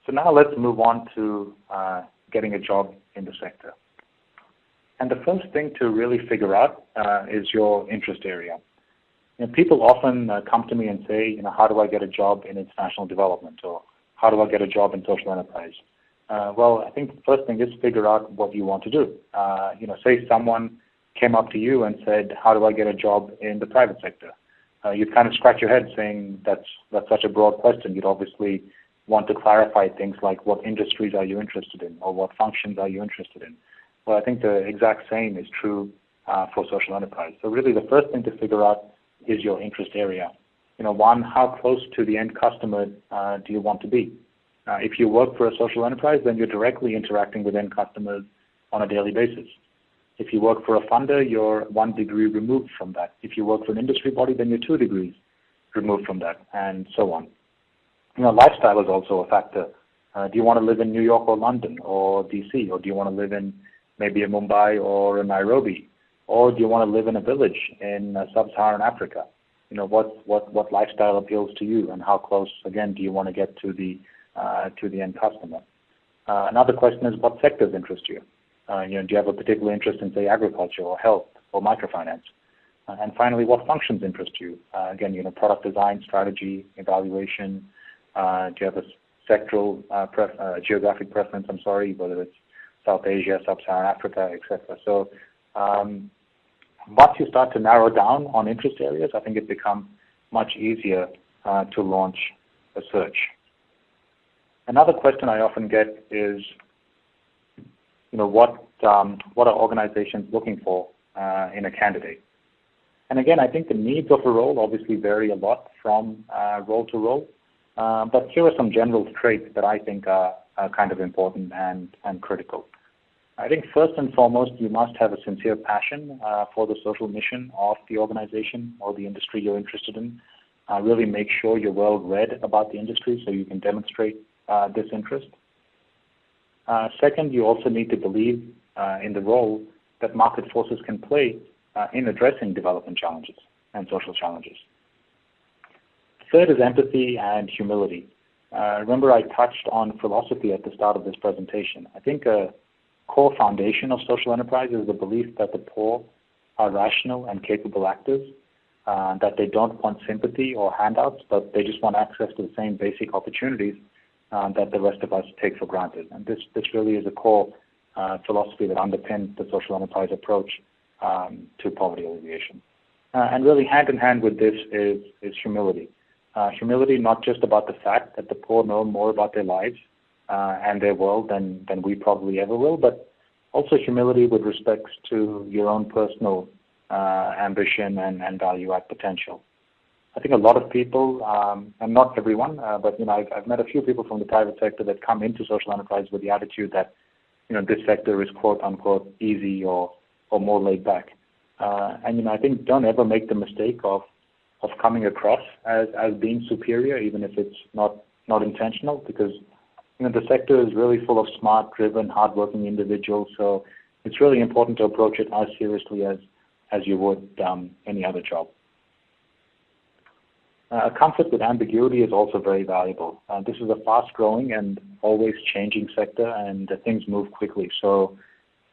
So now let's move on to getting a job in the sector. And the first thing to really figure out is your interest area. People often come to me and say, how do I get a job in international development, or how do I get a job in social enterprise? Well, I think the first thing is figure out what you want to do. Say someone came up to you and said, how do I get a job in the private sector? You'd kind of scratch your head saying that's such a broad question. You'd obviously want to clarify things like what industries are you interested in, or what functions are you interested in. Well, I think the exact same is true for social enterprise. So really the first thing to figure out is your interest area. One, how close to the end customer do you want to be? If you work for a social enterprise, then you're directly interacting with end customers on a daily basis. If you work for a funder, you're 1 degree removed from that. If you work for an industry body, then you're 2 degrees removed from that, and so on. Lifestyle is also a factor. Do you want to live in New York or London or DC, or do you want to live in maybe a Mumbai or a Nairobi, or do you want to live in a village in sub-Saharan Africa? What lifestyle appeals to you, and how close, again, do you want to get to the end customer? Another question is, what sectors interest you? Do you have a particular interest in, say, agriculture or health or microfinance? And finally, what functions interest you? Again, product design, strategy, evaluation. Do you have a sectoral geographic preference? Whether it's South Asia, Sub-Saharan Africa, etc. So once you start to narrow down on interest areas, I think it becomes much easier to launch a search. Another question I often get is, what are organizations looking for in a candidate? And again, I think the needs of a role obviously vary a lot from role to role, but here are some general traits that I think are kind of important and critical. I think first and foremost, you must have a sincere passion for the social mission of the organization or the industry you're interested in. Really make sure you're well read about the industry so you can demonstrate this interest. Second, you also need to believe in the role that market forces can play in addressing development challenges and social challenges. Third is empathy and humility. Remember, I touched on philosophy at the start of this presentation. I think a core foundation of social enterprise is the belief that the poor are rational and capable actors, that they don't want sympathy or handouts, but they just want access to the same basic opportunities that the rest of us take for granted. And this really is a core philosophy that underpins the social enterprise approach to poverty alleviation. And really hand in hand with this is humility. Humility not just about the fact that the poor know more about their lives and their world than we probably ever will, but also humility with respect to your own personal ambition and value-add potential. I think a lot of people, and not everyone, but I've met a few people from the private sector that come into social enterprise with the attitude that this sector is quote unquote easy or more laid back. And I think don't ever make the mistake of coming across as being superior, even if it's not intentional, because the sector is really full of smart, driven, hardworking individuals. So it's really important to approach it as seriously as you would any other job. A comfort with ambiguity is also very valuable. This is a fast-growing and always changing sector, and things move quickly. So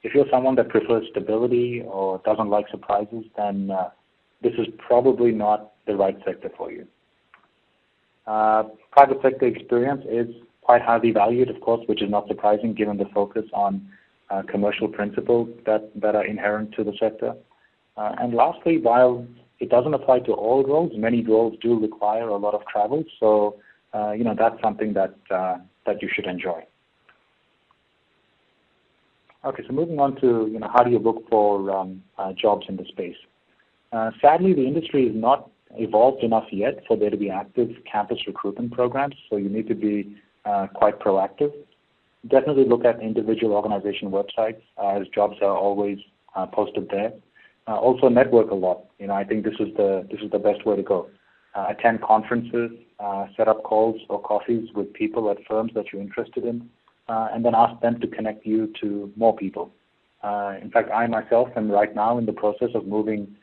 if you're someone that prefers stability or doesn't like surprises, then this is probably not the right sector for you. Private sector experience is quite highly valued, of course, which is not surprising given the focus on commercial principles that are inherent to the sector. And lastly, while it doesn't apply to all roles, many roles do require a lot of travel, so that's something that you should enjoy. Okay, so moving on to how do you look for jobs in the space. Sadly, the industry is not evolved enough yet for there to be active campus recruitment programs, so you need to be quite proactive. Definitely look at individual organization websites, as jobs are always posted there. Also network a lot. I think this is the best way to go. Attend conferences, set up calls or coffees with people at firms that you're interested in, and then ask them to connect you to more people. In fact, I myself am right now in the process of moving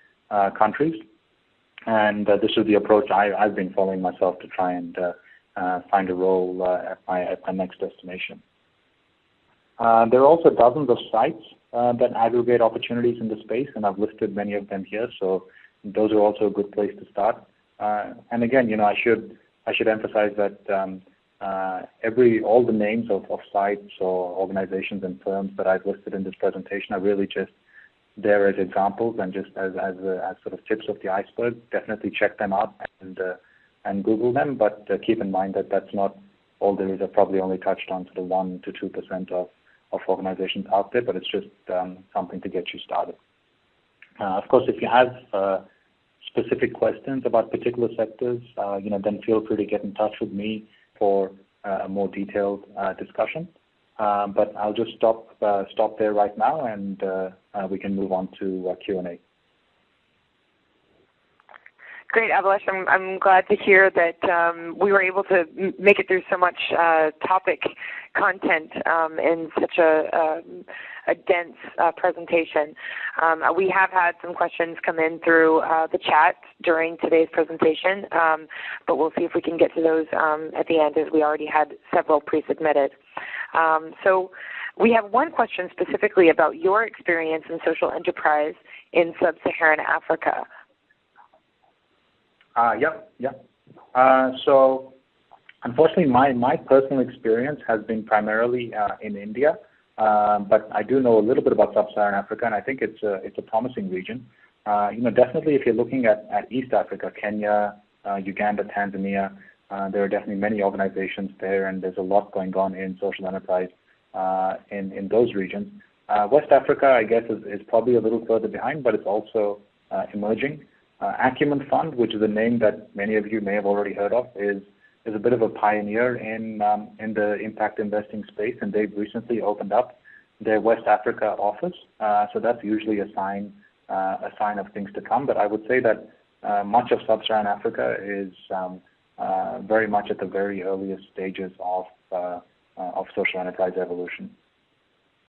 countries, and this is the approach I've been following myself to try and find a role at my next destination. There are also dozens of sites that aggregate opportunities in the space, and I've listed many of them here. So those are also a good place to start. And again, I should emphasize that all the names of sites or organizations and firms that I've listed in this presentation are really just there as examples and just as sort of tips of the iceberg. Definitely check them out and Google them, but keep in mind that that's not all there is. I've probably only touched on sort of 1 to 2% of organizations out there, but it's just something to get you started. Of course, if you have specific questions about particular sectors, then feel free to get in touch with me for a more detailed discussion. But I'll just stop there right now, and we can move on to Q&A. Great, Abhilash. I'm glad to hear that we were able to make it through so much topic content in such a dense presentation. We have had some questions come in through the chat during today's presentation, but we'll see if we can get to those at the end, as we already had several pre-submitted. So we have one question specifically about your experience in social enterprise in sub-Saharan Africa. Yep. So unfortunately, my personal experience has been primarily in India, but I do know a little bit about sub-Saharan Africa, and I think it's a promising region. Definitely if you're looking at East Africa, Kenya, Uganda, Tanzania, there are definitely many organizations there, and there's a lot going on in social enterprise in those regions. West Africa, I guess, is probably a little further behind, but it's also emerging. Acumen Fund, which is a name that many of you may have already heard of, is a bit of a pioneer in the impact investing space, and they've recently opened up their West Africa office. So that's usually a sign of things to come. But I would say that much of sub-Saharan Africa is very much at the very earliest stages of social enterprise evolution.